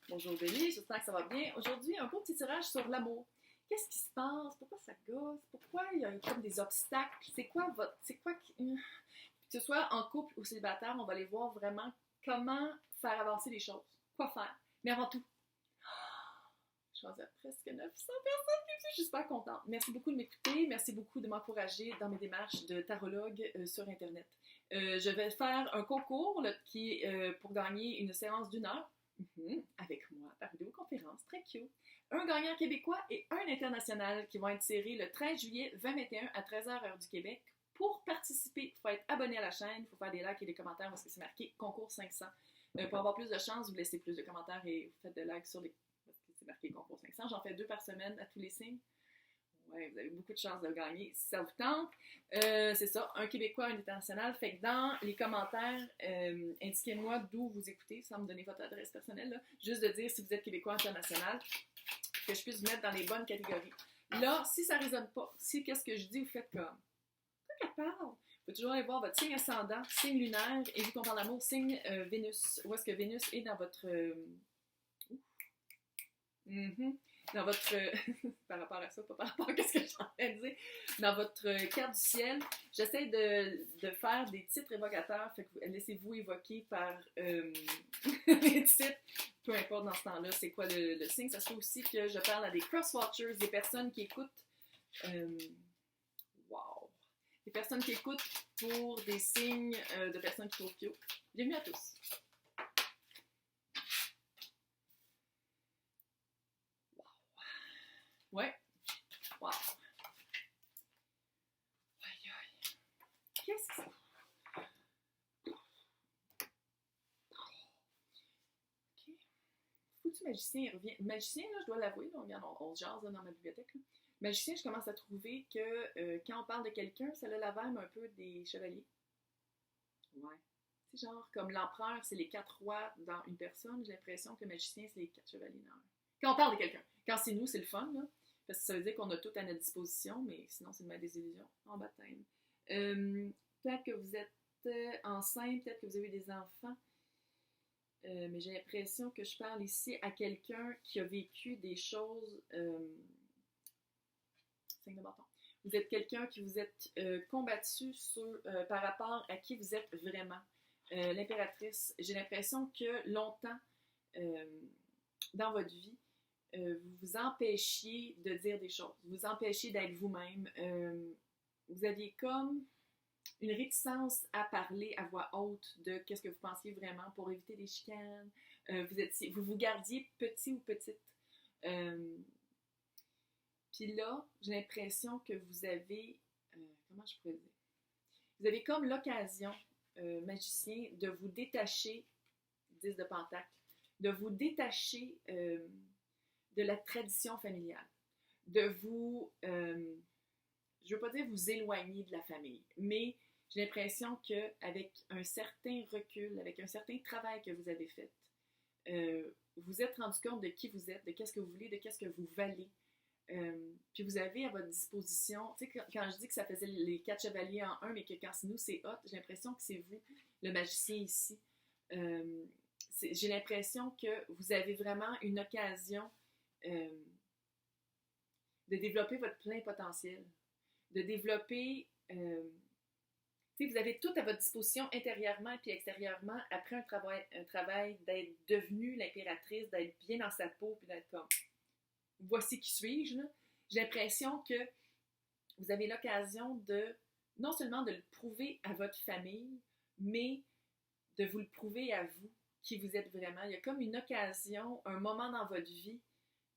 Bonjour Denis, j'espère que ça va bien. Aujourd'hui, un beau petit tirage sur l'amour. Qu'est-ce qui se passe? Pourquoi ça gosse? Pourquoi il y a comme des obstacles? Que ce soit en couple ou célibataire, on va aller voir vraiment comment faire avancer les choses. Quoi faire? Mais avant tout, je suis rendue à presque 900 personnes qui me suivent. Je suis super contente. Merci beaucoup de m'écouter. Merci beaucoup de m'encourager dans mes démarches de tarologue sur Internet. Je vais faire un concours là, qui est pour gagner une séance d'1 heure. Avec moi par vidéoconférence, très cute. Un gagnant québécois et un international qui vont être tirés le 13 juillet 2021 à 13h heure du Québec. Pour participer, il faut être abonné à la chaîne, il faut faire des likes et des commentaires parce que c'est marqué concours 500. Pour avoir plus de chance, vous laissez plus de commentaires et vous faites des likes sur les... parce que c'est marqué concours 500. J'en fais 2 par semaine à tous les signes. Ouais, vous avez beaucoup de chances de le gagner si ça vous tente. C'est ça, un Québécois, un international. Fait que dans les commentaires, indiquez-moi d'où vous écoutez, sans me donner votre adresse personnelle, là. Juste de dire si vous êtes Québécois international, que je puisse vous mettre dans les bonnes catégories. Là, si ça ne résonne pas, si qu'est-ce que je dis, vous faites comme... Qu'est-ce qu'elle parle? Vous pouvez toujours aller voir votre signe ascendant, signe lunaire, et vu qu'on parle d'amour, signe Vénus. Où est-ce que Vénus est dans votre... dans votre... par rapport à ça, pas par rapport à ce que je suis en train de dire. Dans votre carte du ciel, j'essaie de faire des titres évocateurs. Fait que laissez-vous évoquer par les titres. Peu importe dans ce temps-là, c'est quoi le signe. Ça se fait aussi que je parle à des cross-watchers, des personnes qui écoutent... wow! Des personnes qui écoutent pour des signes de personnes qui trouvent cute. Bienvenue à tous! Ouais. Wow. Aïe, aïe. Qu'est-ce que c'est? OK. Foutu magicien, il revient. Magicien, là, je dois l'avouer, on se jase là, dans ma bibliothèque. Là. Magicien, je commence à trouver que quand on parle de quelqu'un, ça a la vibe un peu des chevaliers. Ouais. C'est genre, comme l'empereur, c'est les 4 rois dans une personne, j'ai l'impression que le magicien, c'est les 4 chevaliers dans un. Quand on parle de quelqu'un. Quand c'est nous, c'est le fun, là. Parce que ça veut dire qu'on a tout à notre disposition, mais sinon, c'est le mal des illusions en baptême. Peut-être que vous êtes enceinte, peut-être que vous avez des enfants, mais j'ai l'impression que je parle ici à quelqu'un qui a vécu des choses... signe de bâton. Vous êtes quelqu'un qui vous êtes combattu par rapport à qui vous êtes vraiment. L'impératrice, j'ai l'impression que longtemps, dans votre vie, vous vous empêchiez de dire des choses, vous vous empêchiez d'être vous-même. Vous aviez comme une réticence à parler à voix haute de qu'est-ce que vous pensiez vraiment pour éviter des chicanes. Vous vous gardiez petit ou petite. Puis là, j'ai l'impression que vous avez... comment je pourrais dire? Vous avez comme l'occasion, magicien, de vous détacher, 10 de pentacle, de vous détacher... de la tradition familiale, de vous, je ne veux pas dire vous éloigner de la famille, mais j'ai l'impression qu'avec un certain recul, avec un certain travail que vous avez fait, vous êtes rendu compte de qui vous êtes, de qu'est-ce que vous voulez, de qu'est-ce que vous valez. Puis vous avez à votre disposition, tu sais, quand je dis que ça faisait les 4 chevaliers en un, mais que quand c'est nous, c'est hot, j'ai l'impression que c'est vous, le magicien ici. J'ai l'impression que vous avez vraiment une occasion de développer votre plein potentiel, de développer, vous avez tout à votre disposition intérieurement et puis extérieurement après un travail d'être devenue l'impératrice, d'être bien dans sa peau puis d'être comme voici qui suis-je là. J'ai l'impression que vous avez l'occasion de non seulement de le prouver à votre famille, mais de vous le prouver à vous qui vous êtes vraiment. Il y a comme une occasion, un moment dans votre vie,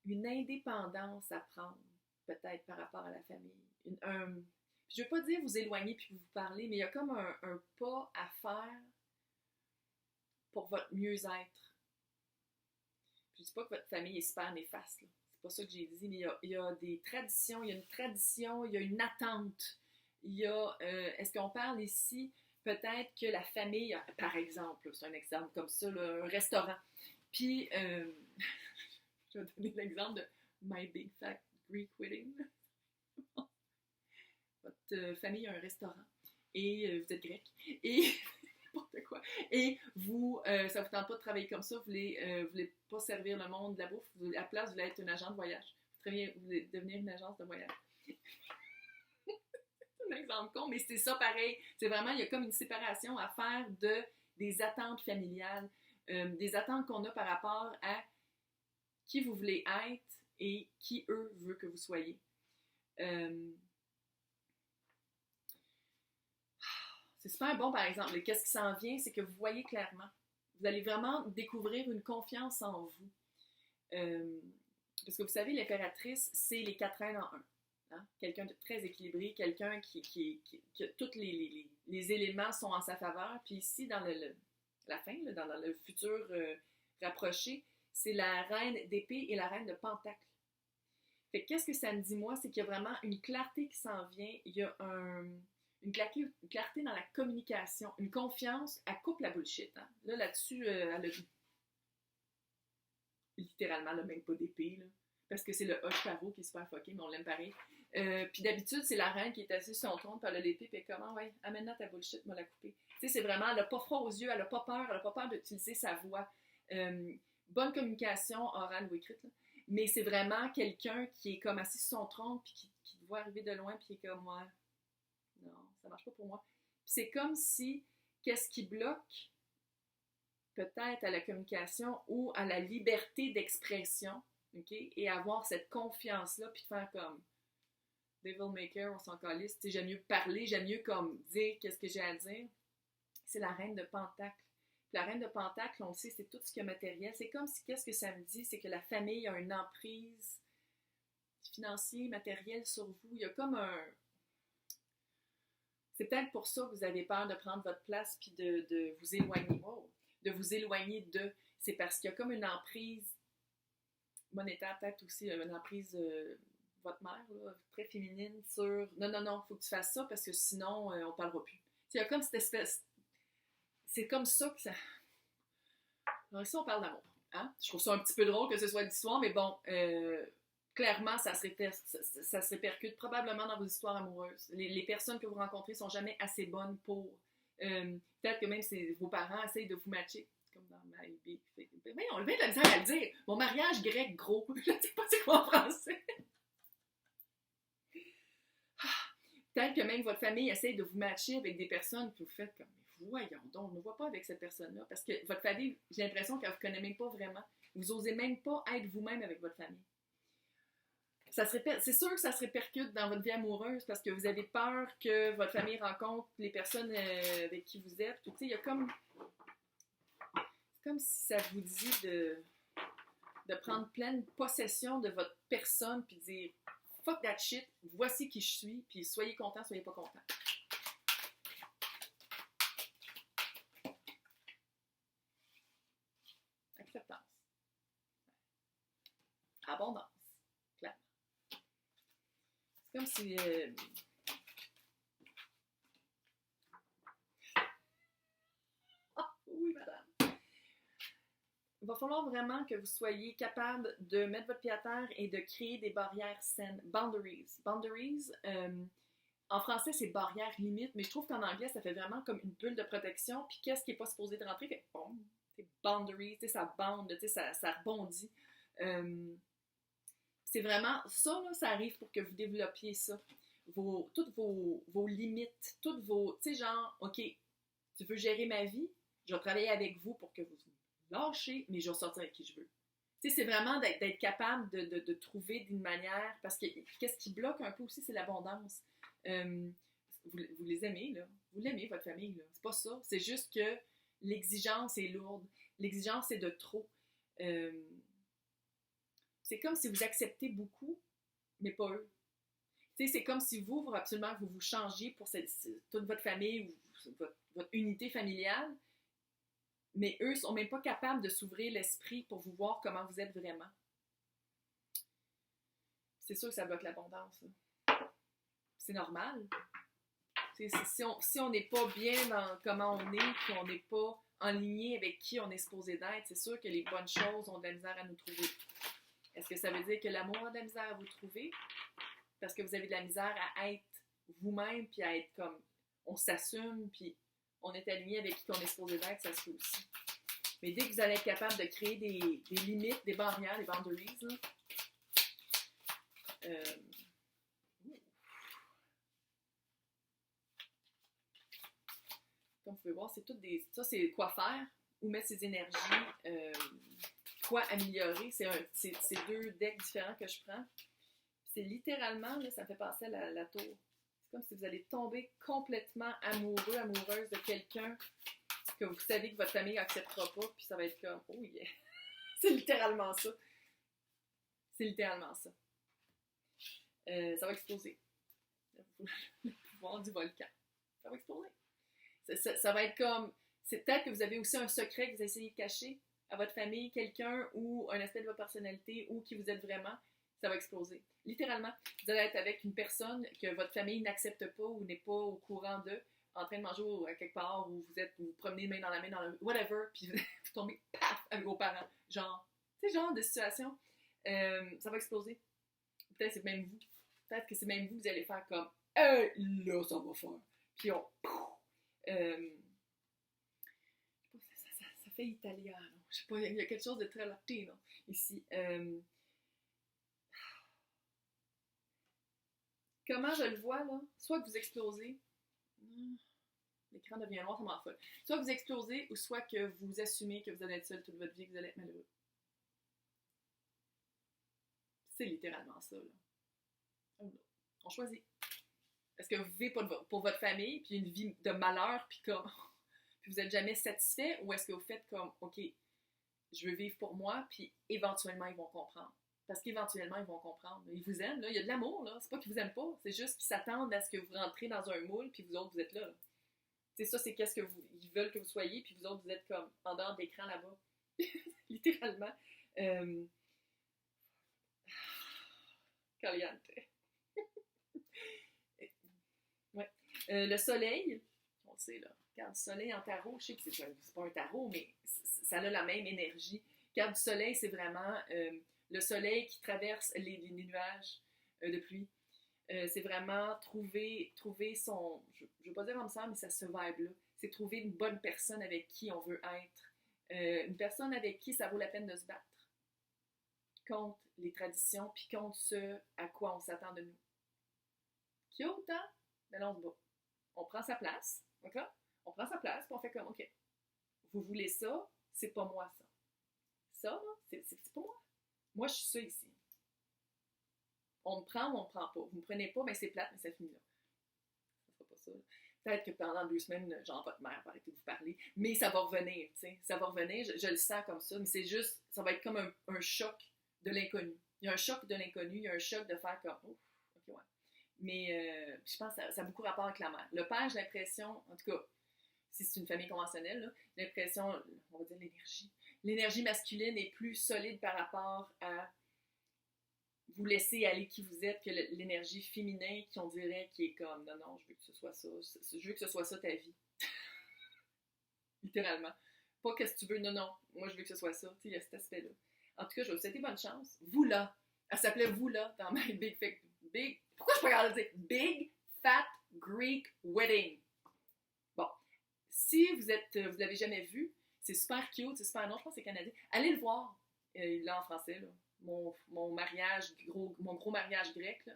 une indépendance à prendre, peut-être par rapport à la famille. Je ne veux pas dire vous éloigner puis vous parler, mais il y a comme un pas à faire pour votre mieux-être. Je ne dis pas que votre famille est super néfaste, là. C'est pas ça que j'ai dit, mais il y a des traditions, il y a une tradition, il y a une attente. Il y a, est-ce qu'on parle ici, peut-être que la famille, par exemple, c'est un exemple comme ça, là, un restaurant. Puis, je vais donner l'exemple de My Big Fat Greek Wedding. Votre famille a un restaurant et vous êtes grec et n'importe quoi. quoi. Et vous, ça vous tente pas de travailler comme ça, vous voulez pas servir le monde de la bouffe, à la place, vous voulez être une agent de voyage. Vous voulez devenir une agence de voyage. C'est un exemple con, mais c'est ça pareil. C'est vraiment, il y a comme une séparation à faire des attentes familiales, des attentes qu'on a par rapport à qui vous voulez être et qui, eux, veulent que vous soyez. C'est super bon, par exemple. Qu'est-ce qui s'en vient, c'est que vous voyez clairement. Vous allez vraiment découvrir une confiance en vous. Parce que vous savez, l'impératrice, c'est les 4 reines en un. Hein? Quelqu'un de très équilibré, quelqu'un qui tous les éléments sont en sa faveur. Puis ici, dans la fin, là, dans le futur rapproché, c'est la reine d'épée et la reine de pentacle. Fait que qu'est-ce que ça me dit, moi? C'est qu'il y a vraiment une clarté qui s'en vient. Il y a une clarté dans la communication, une confiance. Elle coupe la bullshit. Hein? Là-dessus, elle a littéralement le même pas d'épée, là, parce que c'est le Hoche Tarot qui est super fucké, mais on l'aime pareil. Puis d'habitude, c'est la reine qui est assise sur son trône, puis elle a l'épée, puis comment, ouais, amène-la ta bullshit, moi la couper. Tu sais, c'est vraiment, elle n'a pas froid aux yeux, elle n'a pas peur d'utiliser sa voix. Bonne communication, orale ou écrite, là. Mais c'est vraiment quelqu'un qui est comme assis sur son trône, puis qui te voit arriver de loin, puis qui est comme, ouais, non, ça marche pas pour moi. Puis c'est comme si, qu'est-ce qui bloque peut-être à la communication ou à la liberté d'expression, OK? Et avoir cette confiance-là, puis faire comme Devil Maker, on s'en calisse. Tu sais, j'aime mieux parler, j'aime mieux comme dire qu'est-ce que j'ai à dire. C'est la reine de Pentacle. Puis la reine de Pentacle, on le sait, c'est tout ce qui est matériel. C'est comme si, qu'est-ce que ça me dit? C'est que la famille a une emprise financière, matérielle sur vous. Il y a comme un... C'est peut-être pour ça que vous avez peur de prendre votre place puis de vous éloigner. Oh, de vous éloigner de... C'est parce qu'il y a comme une emprise monétaire, peut-être aussi, une emprise votre mère, là, très féminine, sur non, faut que tu fasses ça parce que sinon, on parlera plus. Il y a comme cette espèce... C'est comme ça que ça... Alors ici, on parle d'amour. Hein? Je trouve ça un petit peu drôle que ce soit l'histoire, mais bon, clairement, ça se répercute probablement dans vos histoires amoureuses. Les personnes que vous rencontrez sont jamais assez bonnes pour... peut-être que même vos parents essayent de vous matcher, comme dans My Big Fake. Mais on a bien de la misère à le dire. Mon mariage grec gros. Je ne sais pas c'est quoi en français. Peut-être que même votre famille essaye de vous matcher avec des personnes que vous faites comme, voyons donc, on ne voit pas avec cette personne-là. Parce que votre famille, j'ai l'impression qu'elle ne vous connaît même pas vraiment. Vous n'osez même pas être vous-même avec votre famille. C'est sûr que ça se répercute dans votre vie amoureuse parce que vous avez peur que votre famille rencontre les personnes avec qui vous êtes. Tu sais, il y a comme... C'est comme si ça vous dit de prendre pleine possession de votre personne puis de dire « Fuck that shit, voici qui je suis, puis soyez content, soyez pas content. » Acceptance. Abondance. Clairement. C'est comme si... Ah, oui, madame. Il va falloir vraiment que vous soyez capable de mettre votre pied à terre et de créer des barrières saines. Boundaries. Boundaries, en français, c'est barrières limites, mais je trouve qu'en anglais, ça fait vraiment comme une bulle de protection. Puis qu'est-ce qui n'est pas supposé de rentrer? Fait bon, c'est boundaries, ça bande, ça rebondit. C'est vraiment ça, là, ça arrive pour que vous développiez ça. Toutes vos limites, toutes vos... Tu sais, genre, OK, tu veux gérer ma vie? Je vais travailler avec vous pour que vous lâchez, mais je vais sortir avec qui je veux. Tu sais, c'est vraiment d'être capable de trouver d'une manière... Parce que qu'est-ce qui bloque un peu aussi, c'est l'abondance. Vous les aimez, là. Vous l'aimez, votre famille, là. C'est pas ça. C'est juste que l'exigence est lourde. L'exigence est de trop. C'est comme si vous acceptez beaucoup, mais pas eux. Tu sais, c'est comme si vous, il faut absolument que vous changiez pour toute votre famille ou votre unité familiale, mais eux sont même pas capables de s'ouvrir l'esprit pour vous voir comment vous êtes vraiment. C'est sûr que ça bloque l'abondance, là. C'est normal. Si on n'est pas bien dans comment on est, puis on n'est pas en ligne avec qui on est supposé d'être, c'est sûr que les bonnes choses ont de la misère à nous trouver. Est-ce que ça veut dire que l'amour a de la misère à vous trouver? Parce que vous avez de la misère à être vous-même, puis à être comme, on s'assume, puis on est aligné avec qui on est supposé être, ça se fait aussi. Mais dès que vous allez être capable de créer des limites, des barrières, des boundaries, là, comme vous pouvez voir, c'est toutes des... Ça, c'est quoi faire, où mettre ses énergies, quoi améliorer. C'est deux decks différents que je prends. C'est littéralement, là, ça me fait penser à la tour. C'est comme si vous allez tomber complètement amoureux, amoureuse de quelqu'un que vous savez que votre famille n'acceptera pas, puis ça va être comme, oh yeah! C'est littéralement ça. C'est littéralement ça. Ça va exploser. Le pouvoir du volcan. Ça va exploser. Ça va être comme... C'est peut-être que vous avez aussi un secret que vous essayez de cacher à votre famille, quelqu'un ou un aspect de votre personnalité ou qui vous êtes vraiment, ça va exploser. Littéralement, vous allez être avec une personne que votre famille n'accepte pas ou n'est pas au courant d'eux, en train de manger à quelque part où vous vous promenez main dans la main dans le whatever, puis vous tombez paf avec vos parents. Genre, c'est ce genre de situation. Ça va exploser. Peut-être c'est même vous. Peut-être que c'est même vous allez faire comme hey, là, ça va faire. Puis on. Ça fait italien. Je sais pas, il y a quelque chose de très latino ici. Comment je le vois, là? Soit que vous explosez. L'écran devient noir, ça m'en fout. Soit que vous explosez, ou soit que vous assumez que vous allez être seul toute votre vie, que vous allez être malheureux. C'est littéralement ça, là. On choisit. Est-ce que vous vivez pour votre famille, puis une vie de malheur, puis comme... puis vous n'êtes jamais satisfait, ou est-ce que vous faites comme, OK, je veux vivre pour moi, puis éventuellement, ils vont comprendre. Parce qu'éventuellement, ils vont comprendre. Ils vous aiment, là. Il y a de l'amour, là. C'est pas qu'ils vous aiment pas. C'est juste qu'ils s'attendent à ce que vous rentrez dans un moule, puis vous autres, vous êtes là. C'est ça, c'est qu'est-ce que ils veulent que vous soyez, puis vous autres, vous êtes comme en dehors d'écran là-bas. Littéralement. Caliente. Ouais. Le soleil, on le sait, là. Carte du soleil en tarot, je sais que c'est pas un tarot, mais ça a la même énergie. Carte du soleil, c'est vraiment le soleil qui traverse les nuages de pluie. C'est vraiment trouver son... Je ne veux pas dire comme ça, mais ça se vibe-là. C'est trouver une bonne personne avec qui on veut être. Une personne avec qui ça vaut la peine de se battre contre les traditions, puis contre ce à quoi on s'attend de nous. Qui a autant, mais là on se bat. On prend sa place, ok? On prend sa place, puis on fait comme, ok, vous voulez ça, c'est pas moi ça. Ça, c'est pas moi. Moi, je suis ça ici. On me prend ou on me prend pas. Vous me prenez pas, mais c'est plate, mais ça finit là. Ça sera pas ça. Peut-être que pendant 2 semaines, genre, votre mère va arrêter de vous parler, mais ça va revenir, tu sais. Ça va revenir, je le sens comme ça, mais c'est juste, ça va être comme un choc de l'inconnu. Il y a un choc de l'inconnu, il y a un choc de faire comme, ouf, ok, ouais. Mais je pense que ça a beaucoup rapport avec la mère. Le père, j'ai l'impression, en tout cas, si c'est une famille conventionnelle, là, l'impression, on va dire l'énergie masculine est plus solide par rapport à vous laisser aller qui vous êtes que l'énergie féminin qui on dirait qui est comme non, je veux que ce soit ça, je veux que ce soit ça ta vie. Littéralement. Pas qu'est-ce que tu veux, non, moi je veux que ce soit ça. Tu sais, il y a cet aspect-là. En tout cas, je vais vous souhaiter bonne chance. Vous là, elle s'appelait Vous là dans My pourquoi je peux pas regarder Big Fat Greek Wedding. Bon, si vous l'avez jamais vu, c'est super cute, c'est super non, je pense que c'est canadien. Allez le voir. Il l'a en français, là. Mon mariage, mon gros mariage grec, là.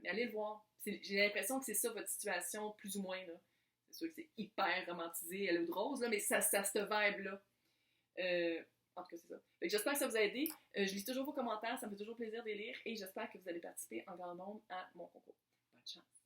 Mais allez le voir. J'ai l'impression que c'est ça votre situation, plus ou moins, là. C'est sûr que c'est hyper romantisé à l'eau de rose, là, mais ça se vibe-là. En tout cas, c'est ça. Fait que j'espère que ça vous a aidé. Je lis toujours vos commentaires, ça me fait toujours plaisir de les lire et j'espère que vous allez participer en grand nombre à mon concours. Bonne chance!